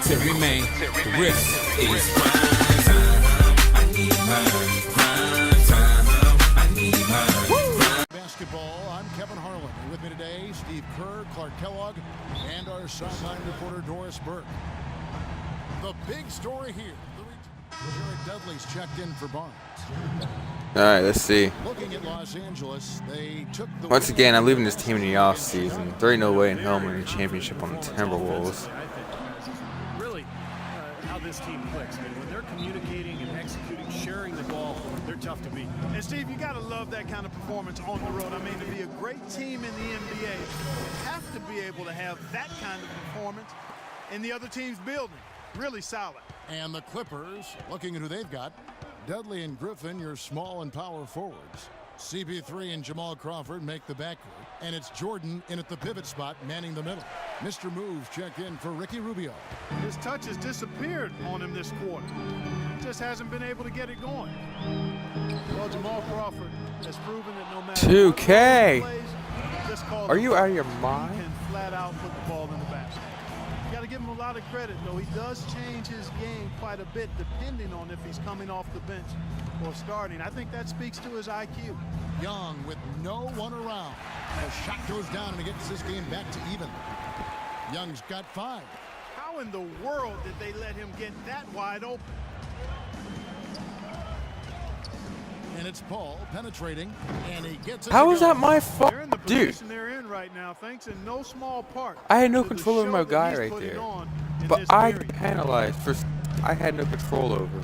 to remain. The risk is grind time. I need grind time. I need grind. Basketball, I'm Kevin Harlan. And with me today, Steve Kerr, Clark Kellogg, and our sideline reporter, Doris Burke. The big story here. Jared Dudley's checked in for Barnes. All right, let's see. Looking at Los Angeles, they took the Once again, I'm leaving this team in the offseason. There ain't no way in hell I'm winning a championship on the Timberwolves. Really, how this team clicks. I mean, when they're communicating and executing, sharing the ball, they're tough to beat. And Steve, you got to love that kind of performance on the road. I mean, to be a great team in the NBA, you have to be able to have that kind of performance in the other team's building. Really solid. And the Clippers, looking at who they've got, Dudley and Griffin, your small and power forwards. CP3 and Jamal Crawford make the backcourt, and it's Jordan in at the pivot spot, manning the middle. Mr. Moves check in for Ricky Rubio. His touch has disappeared on him this quarter. Just hasn't been able to get it going. Well, Jamal Crawford has proven that no matter 2K. what he plays, Are you out of your he mind? can flat out put the ball in the basket. You got to give him a lot of credit, though. He does change his game quite a bit depending on if he's coming off the bench or starting. I think that speaks to his IQ. Young with no one around. The shot goes down and it gets this game back to even. Young's got 5. How in the world did they let him get that wide open? And it's Paul penetrating, and he gets it. How is that my They're fault? in the Dude, position they're in right now, thanks in no small part. I had no to the control over show my that guy he's right putting there. on in But this I period. penalized for I had no control over.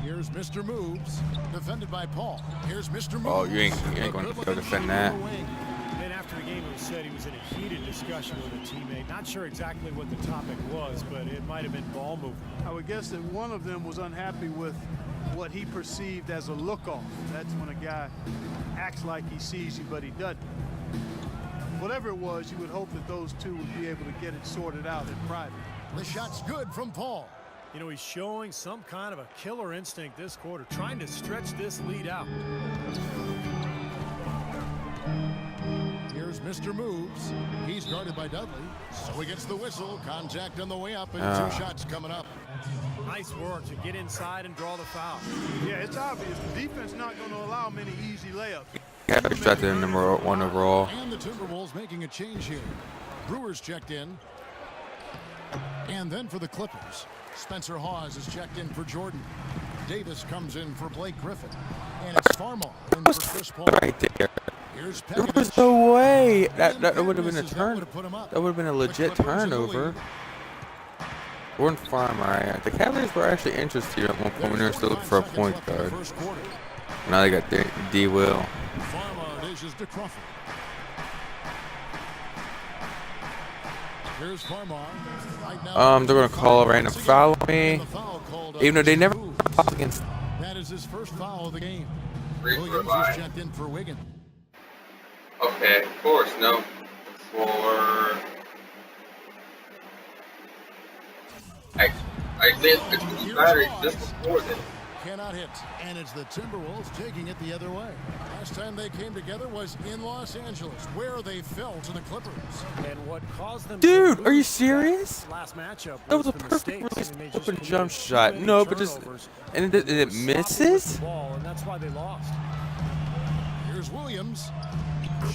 Here's Mr. Moves, defended by Paul. Here's Mr. Moves. Oh, you ain't going to go defend that. And after the game, it was said he was in a heated discussion with a teammate. Not sure exactly what the topic was, but it might have been ball movement. I would guess that one of them was unhappy with what he perceived as a look-off. That's when a guy acts like he sees you, but he doesn't. Whatever it was, you would hope that those two would be able to get it sorted out in private. The shot's good from Paul. You know, he's showing some kind of a killer instinct this quarter, trying to stretch this lead out. Here's Mr. Moves. He's guarded by Dudley, so he gets the whistle. Contact on the way up, and 2 shots coming up. Nice work to get inside and draw the foul. Yeah, it's obvious. The defense not going to allow many easy layups. Yeah, I drafted him number 1 overall. And the Timberwolves making a change here. Brewers checked in. And then for the Clippers, Spencer Hawes is checked in for Jordan. Davis comes in for Blake Griffin. And it's Farmar in for Chris Paul. Right there. Here's There was Pekovic. no way that And would have been a misses. That turn. would've put him up. That would have been a legit The Clippers in the turnover. lead. Jordan Farmer. The Cavaliers were actually interested at one point when they were still looking for a 45 point seconds left in the guard. first quarter. Now they got D. Will. Farmar dishes to Crawford. Here's Farmar. Right now, They're gonna call a random foul on me, And the foul called on even though they Mr. never Moves. fouled against. That is his first foul of the game. Three for Williams five. is checked in for Wiggins. Okay, of course, no. For I did Here's battery Hawes. just before this. Cannot hit. And it's the Timberwolves taking it the other way. Last time they came together was in Los Angeles, where they fell to the Clippers. And what caused them Dude, to are you lose serious? last matchup That was a the perfect mistakes. release, I mean, they just open committed jump too shot. many No, but just turnovers. and it They were sloppy with misses. the ball, and that's why they lost. Here's Williams.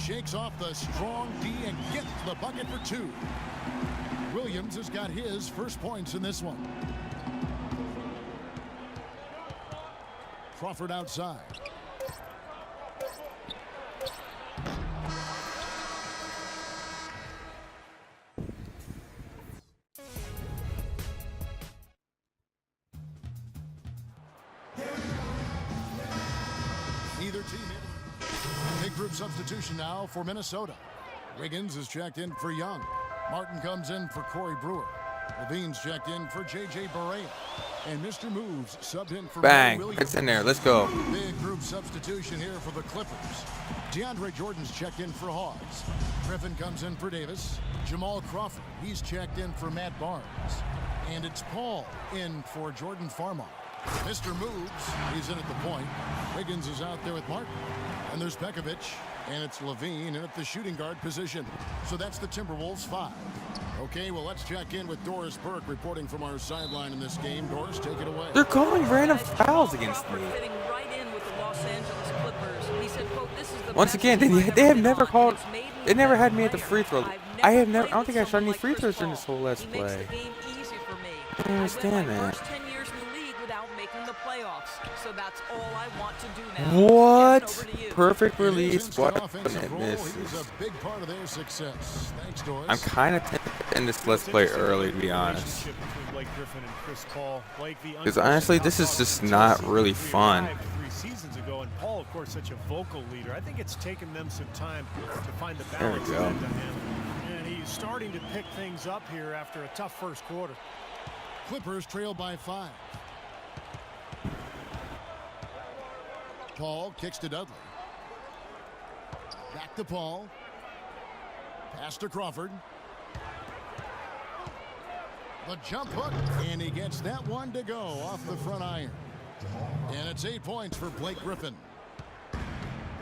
Shakes off the strong D and gets the bucket for 2. Williams has got his first points in this one. Crawford outside. Neither team hit. Big group substitution now for Minnesota. Wiggins is checked in for Young. Martin comes in for Corey Brewer. Levine's checked in for J.J. Barea. And Mr. Moves subbed in for Bang! Mo Williams. It's in there. Let's go. Big group substitution here for the Clippers. DeAndre Jordan's checked in for Hawes. Griffin comes in for Davis. Jamal Crawford, he's checked in for Matt Barnes. And it's Paul in for Jordan Farmar. Mr. Moves, he's in at the point. Wiggins is out there with Martin. And there's Pekovic. And it's Levine in at the shooting guard position. So that's the Timberwolves 5. Okay, well, let's check in with Doris Burke reporting from our sideline in this game. Doris, take it away. They're calling random fouls against me. Fitting right in with the Los Angeles Clippers. He said, quote, "This is the Once best again, team I've they ever have been never on, called. and it's made me They never a had better me at the free player. throw. I've I never have never. I played don't think I with shot any someone free like throws Chris during this Paul. whole Let's He makes Play. the game easy for me. I don't understand I went my that. first 10 years in the league without making the playoffs, so that's all I want to do now. What? Kevin, over to you. Perfect In his release. instant What? offensive It role, he was misses. a big part of their success. Thanks, Doris. I'm kind of tempted to end this Let's Play early, to be honest. Because honestly, this is just not really fun. 3 seasons ago, and Paul, of course, such a vocal leader. I think it's taken them some time to find the There we balance in go. that dynamic. And he's starting to pick things up here after a tough first quarter. Clippers trail by 5. Paul kicks to Dudley. Back to Paul. Pass to Crawford. The jump hook, and he gets that one to go off the front iron. And it's 8 points for Blake Griffin.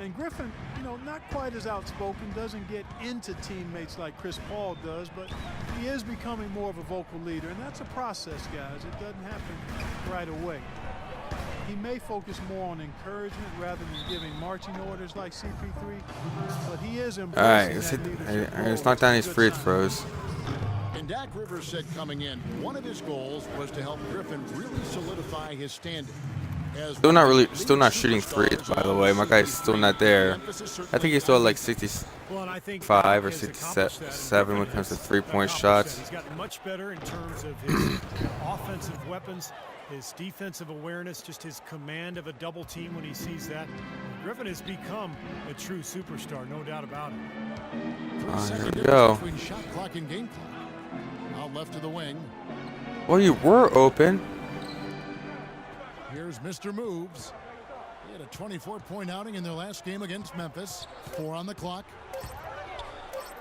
And Griffin, you know, not quite as outspoken, doesn't get into teammates like Chris Paul does, but he is becoming more of a vocal leader, and that's a process, guys. It doesn't happen right away. He may focus more on encouragement rather than giving marching orders like CP3, but he is embracing Alright, that leadership let's role. knock down these Good free sign. throws. And Dak Rivers said coming in, one of his goals was to help Griffin really solidify his standing. Still not shooting threes, by the way. My guy's still not there. I think he's still at like 65 Well, and I think or Dak has accomplished that, and 67 when it Griffin comes to has three-point accomplished shots. that. He's gotten much better in terms of his offensive weapons, his defensive awareness, just his command of a double team when he sees that. Griffin has become a true superstar, no doubt about it. Here we go. Between shot clock and game clock. Out left to the wing. Well, you were open. Here's Mr. Moves. He had a 24-point outing in their last game against Memphis. 4 on the clock.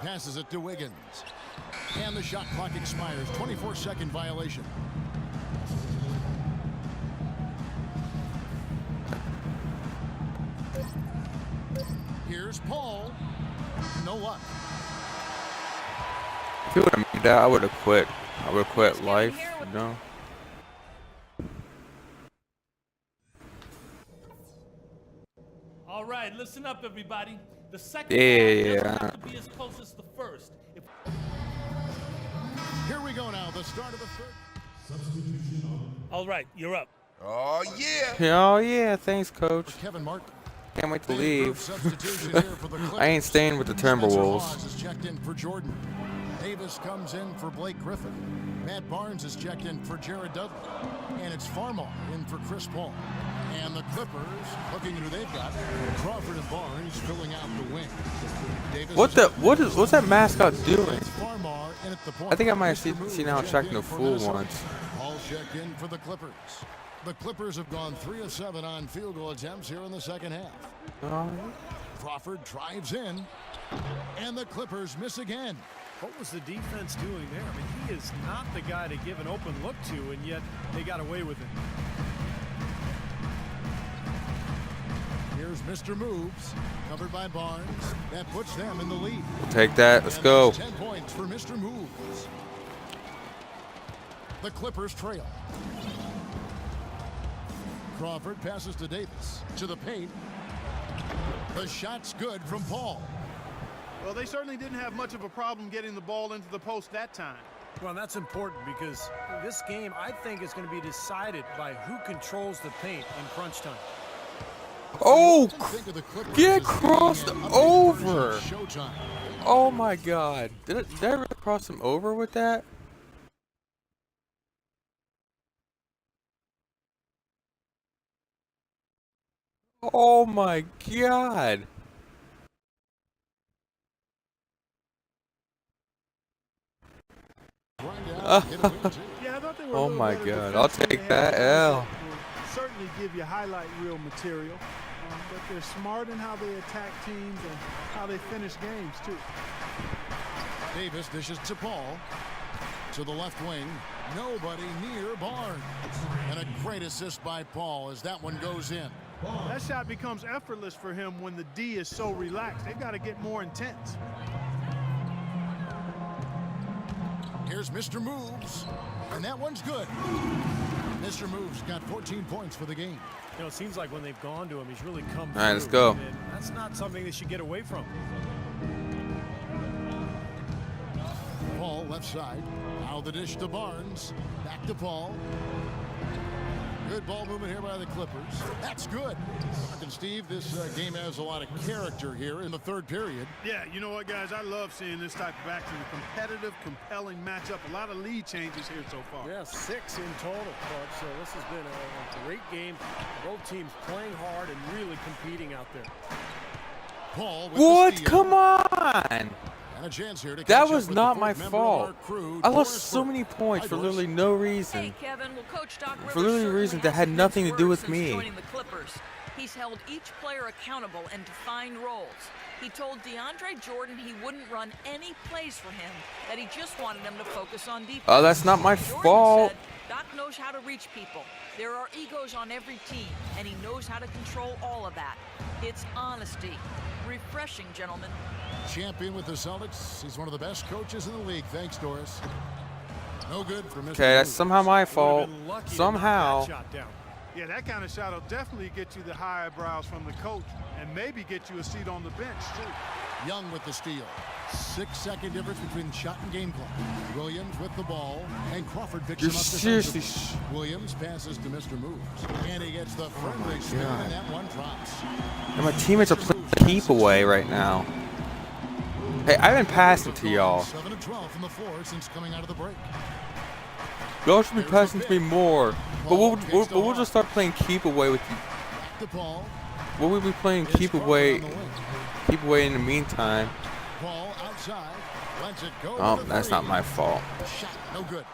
Passes it to Wiggins. And the shot clock expires. 24-second violation. Here's Paul. No luck. If you would have made that, I would have quit. I would have quit life, you know? All right, listen up, everybody. The second Yeah. half doesn't have to be as close as the first. Here we go now. The start of the third. All right, you're up. Oh, yeah. Oh, yeah, thanks, coach. Kevin Martin. Can't wait to Big leave. group substitution here for the I ain't Clippers. staying with the Spencer Timberwolves. Hawes is checked in for Jordan. Davis comes in for Blake Griffin. Matt Barnes is checked in for Jared Dudley. And it's Farmar in for Chris Paul. And the Clippers, looking at who they've got, Crawford and Barnes filling out the wing. Davis What's that mascot doing? It's Farmar in at the point. I think I might have Mr. seen Moves now checked tracking in the for fool Minnesota. once. All checked in for the Clippers. The Clippers have gone 3 of 7 on field goal attempts here in the second half. Oh, Crawford drives in, and the Clippers miss again. What was the defense doing there? I mean, he is not the guy to give an open look to, and yet they got away with it. Here's Mr. Moves, covered by Barnes. That puts them in the lead. take that. Let's And go. that's 10 points for Mr. Moves. The Clippers trail. Crawford passes to Davis. To the paint. The shot's good from Paul. Well, they certainly didn't have much of a problem getting the ball into the post that time. Well, that's important because this game, I think, is going to be decided by who controls the paint in crunch time. Oh, Think of the Clippers get as crossed being an over. upgraded version of Showtime. oh my God. Did I really cross him over with that? Oh my God. Grind out, get a win, too. Yeah, I thought they were a Oh little my better God, I'll defensively. take They had that guys L. that will certainly give you highlight reel material, but they're smart in how they attack teams and how they finish games too. Davis dishes to Paul. To the left wing. Nobody near Barnes. And a great assist by Paul as that one goes in. That shot becomes effortless for him when the D is so relaxed. They've got to get more intense. Here's Mr. Moves, and that one's good. Mr. Moves got 14 points for the game. You know, it seems like when they've gone to him, he's really come All right, let's through, go. and that's not something they should get away from. Paul left side. Now the dish to Barnes. Back to Paul. Good ball movement here by the Clippers. That's good. And Steve, this game has a lot of character here in the third period. Yeah, you know what, guys? I love seeing this type of action. A competitive, compelling matchup. A lot of lead changes here so far. Yeah, 6 in total, Coach. So this has been a great game. Both teams playing hard and really competing out there. Paul with What? the steal. Come on! And a chance here to That catch was up with not the my fourth member of our fault. crew, I lost Doris so Burke. many points Hi, for Doris. literally no reason. Hey, Kevin. Well, Coach Doc Rivers For literally certainly reasons that has had some nothing to mixed do words with since me. joining the Clippers. He's held each player accountable and defined roles. He told DeAndre Jordan he wouldn't run any plays for him, that he just wanted him to focus on defense. Oh, that's not my Jordan fault. said, Doc knows how to reach people. There are egos on every team, and he knows how to control all of that. It's honesty. Refreshing, gentlemen. Champion with the Celtics. He's one of the best coaches in the league. Thanks, Doris. No good for Mr. Okay, that's Moves. somehow my Would've fault. been lucky to knock Somehow. that shot down. Yeah, that kind of shot will definitely get you the high eyebrows from the coach and maybe get you a seat on the bench, too. Young with the steal. 6-second difference between shot and game clock. Williams with the ball, and Crawford picks You're him up seriously defensively. Williams passes to Mr. Moves, and he gets the friendly spin, God. and that one drops. And my teammates are playing keep away right now. Hey, I've been passing to y'all. 7 of 12 from the floor since coming out of the break. Y'all should be passing to me more. But we'll just start playing keep away with you. Back to Paul. We'll be playing It's keep Crawford away on the wing. in the meantime. Paul outside. Lets it go. Oh, to the that's three. not my fault. Shot, no good.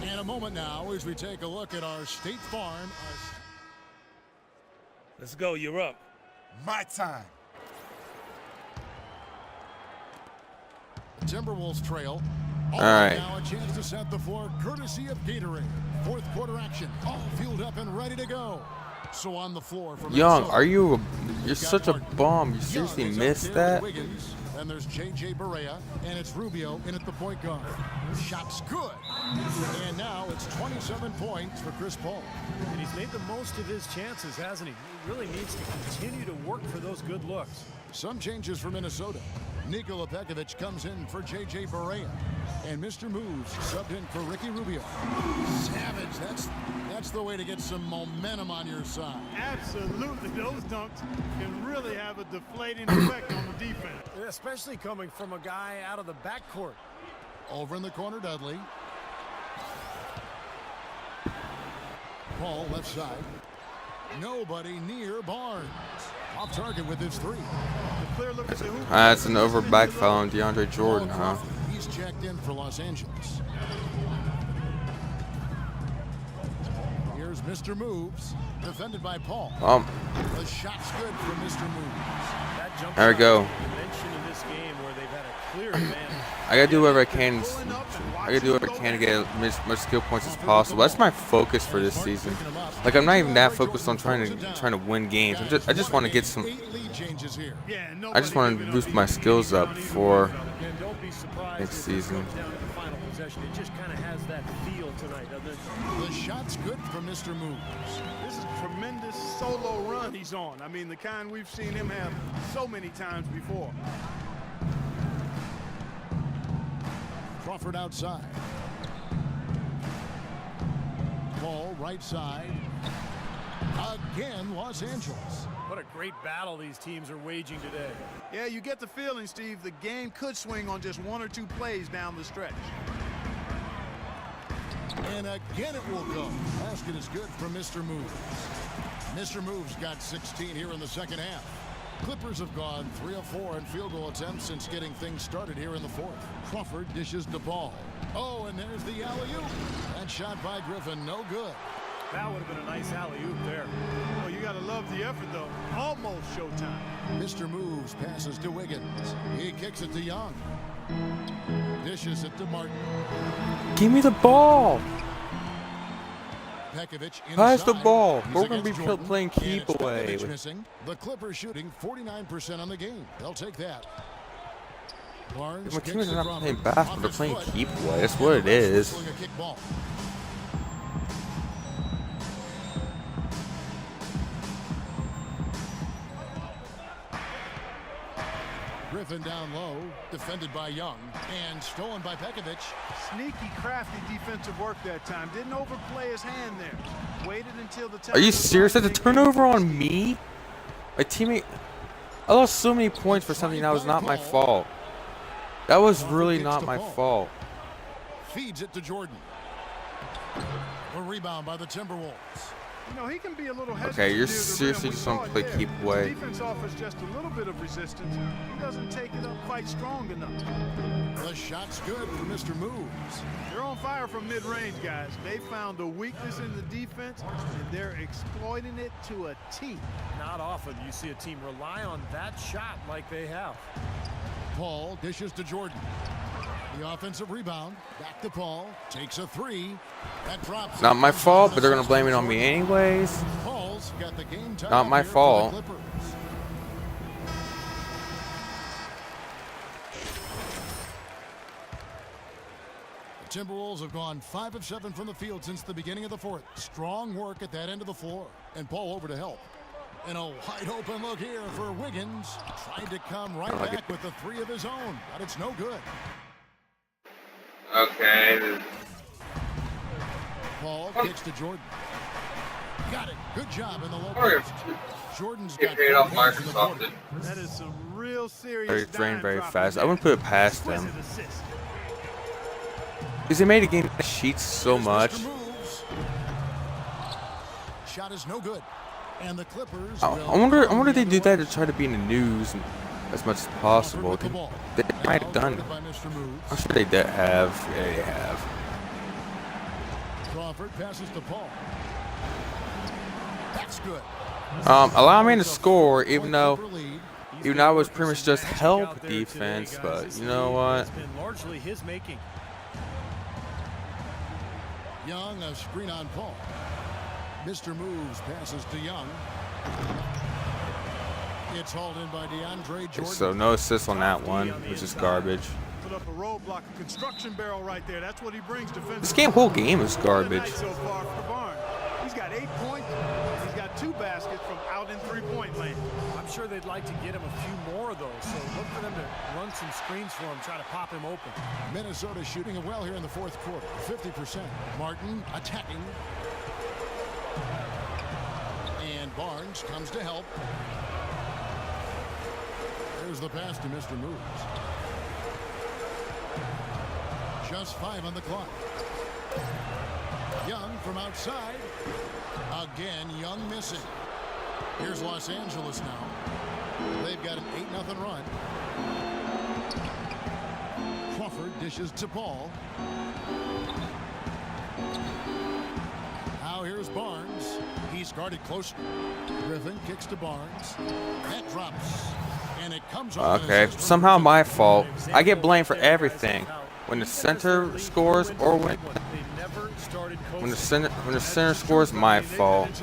And a moment now as we take a look at our State Farm. Let's go. You're up. My time. Timberwolves trail. All right. Now a chance to set the floor courtesy of Gatorade. Fourth quarter action. All fueled up and ready to go. So on the floor from Young, Minnesota. are you? You're such a bum. You seriously Young is missed up there that? with Wiggins. Then there's J.J. Barea, and it's Rubio in at the point guard. Shot's good. And now it's 27 points for Chris Paul. And he's made the most of his chances, hasn't he? He really needs to continue to work for those good looks. Some changes for Minnesota. Nikola Pekovic comes in for J.J. Barea. And Mr. Moves subbed in for Ricky Rubio. Savage, that's the way to get some momentum on your side. Absolutely. Those dunks can really have a deflating effect on the defense. Especially coming from a guy out of the backcourt. Over in the corner, Dudley. Paul left side. Nobody near Barnes. Off target with his three. The clear look at the hoop. That's an over back foul on DeAndre Jordan, Paul huh? Crawford, he's checked in for Los Angeles. Here's Mr. Moves, defended by Paul. The shot's good from Mr. Moves. That jump There we shot go. is a dimension in this game where they've had a clear advantage. I gotta do whatever I can. I gotta do whatever I can to get as much skill points as possible. That's my focus for this season. Like, I'm not even that focused on trying to win games. I just want to get some. 8 lead changes here. Yeah, and I just nobody want to giving up boost these my lead skills up down either for way. And don't be surprised next if it season. comes down to the final possession. It just kind of has that feel tonight, doesn't it? The shot's good from Mr. Moves. This is a tremendous solo run he's on. I mean, the kind we've seen him have so many times before. Crawford outside. Paul right side. Again, Los Angeles. What a great battle these teams are waging today. Yeah, you get the feeling, Steve, the game could swing on just 1 or 2 plays down the stretch. And again it will go. Basket is good from Mr. Moves. Mr. Moves got 16 here in the second half. Clippers have gone 3 of 4 in field goal attempts since getting things started here in the fourth. Crawford dishes the ball. Oh, and there's the alley-oop. That shot by Griffin, no good. That would have been a nice alley-oop there. Well, you got to love the effort, though. Almost showtime. Mr. Moves passes to Wiggins. He kicks it to Young. Dishes it to Martin. give me the ball. Pekovic Pass the inside. ball. He's We're gonna be against Jordan, playing and keep it's away. Pekovic missing. The Clippers shooting 49% on the game. They'll take that. Barnes My kicks team's to not Crawford. playing basketball. Off They're his playing foot. keep away. That's what it is. Whistling a kick ball. Griffin down low, defended by Young, and stolen by Pekovic. Sneaky, crafty defensive work that time. Didn't overplay his hand there. Waited until the time. Are you was serious? right That's a to make turnover on me? My teammate. I lost so many points for something that was not my fault. That was really not my fault. Feeds it to Jordan. A rebound by the Timberwolves. You know, he can be a little hesitant. Okay, you're near the rim. seriously We just saw gonna it play there. keep The away. defense offers just a little bit of resistance. He doesn't take it up quite strong enough. The shot's good for Mr. Moves. They're on fire from mid-range, guys. They found a weakness in the defense, and they're exploiting it to a T. Not often you see a team rely on that shot like they have. Paul dishes to Jordan. The offensive rebound. Back to Paul. Takes a three. That drops. Not my fault, but they're gonna blame it on me anyways. Paul's got the game tied Not up my here for the fault. Clippers. The Timberwolves have gone 5 of 7 from the field since the beginning of the fourth. Strong work at that end of the floor. And Paul over to help. And a wide open look here for Wiggins. Tried to come right back with the three of his own, but it's no good. Okay. Paul kicks to Jordan. Got it. Good job in the low post. Jordan's got 4 points in the quarter. That is some real serious Very drained dime very dropping fast. I there. wouldn't put it past them. Exquisite assist. Because they made the game cheats so Here's much. Mr. Moves. Shot is no good. And the Clippers. I wonder if they do that to try to be in the news as much as possible. They might have done it. I'm sure they did have. Yeah, they have. Crawford passes to Paul. That's good. Allow me to score, even though I was pretty much just help defense. But you know what? It's been largely his making. Young, a screen on Paul. Mr. Moves passes to Young. It's hauled in by DeAndre Jordan. So no assist on that one, which is garbage. Put up a roadblock, a construction barrel right there. That's what he brings defensively. This whole game is Another night garbage. so far for Barnes. He's got 8 points. He's got 2 baskets from out in three-point land. I'm sure they'd like to get him a few more of those, so look for them to run some screens for him, try to pop him open. Minnesota shooting it well here in the fourth quarter. 50%. Martin attacking. And Barnes comes to help. There's the pass to Mr. Moves. Just 5 on the clock. Young from outside. Again, Young missing. Here's Los Angeles now. They've got an 8-0 run. Crawford dishes to Paul. Now here's Barnes. He's guarded close. Griffin kicks to Barnes. That drops. And it comes off. Okay, somehow my fault. I get blamed for everything. When the center scores or when the center scores, my fault.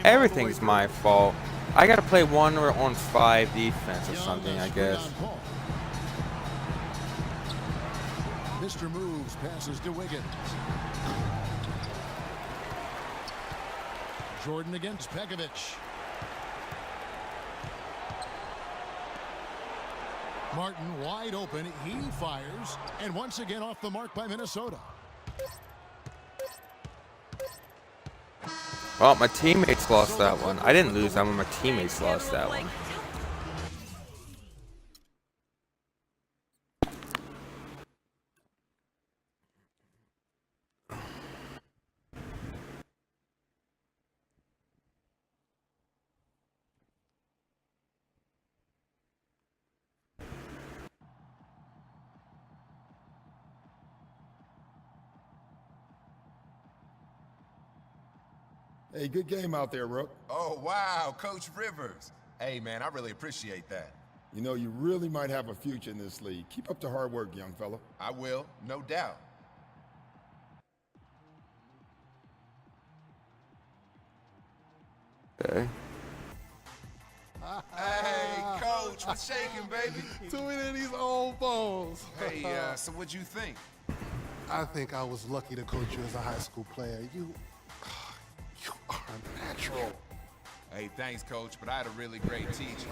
Everything's my fault. I gotta play 1 or on 5 defense or something, I guess. Mr. Moves passes to Wiggins. Jordan against Pekovic. Martin wide open. He fires. And once again off the mark by Minnesota. Well, my teammates lost that one. I didn't lose that one. My teammates lost that one. Hey, good game out there, Rook. Oh, wow, Coach Rivers. Hey, man, I really appreciate that. You know, you really might have a future in this league. Keep up the hard work, young fella. I will, no doubt. Okay. Hey, coach, what's shaking, baby? Too many of these old bones. Hey, so what'd you think? I think I was lucky to coach you as a high school player. You are natural. Hey, thanks, coach, but I had a really great teacher.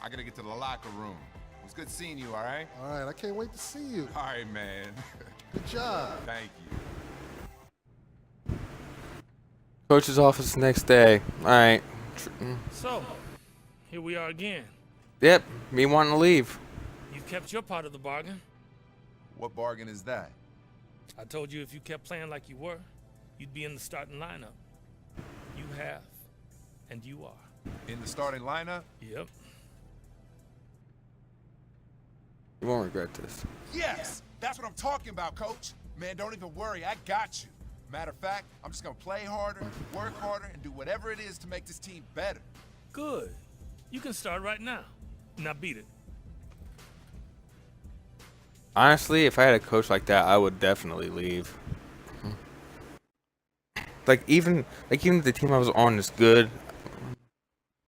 I gotta get to the locker room. It was good seeing you, all right? All right, I can't wait to see you. All right, man. Good job. Thank you. Coach's office next day. All right. So, here we are again. Yep. Me wanting to leave. You've kept your part of the bargain. What bargain is that? I told you if you kept playing like you were, you'd be in the starting lineup. You have, and you are. In the starting lineup? Yep. You won't regret this. Yes! That's what I'm talking about, coach. Man, don't even worry. I got you. Matter of fact, I'm just gonna play harder, work harder, and do whatever it is to make this team better. Good. You can start right now. Now beat it. Honestly, if I had a coach like that, I would definitely leave. Like even if the team I was on is good,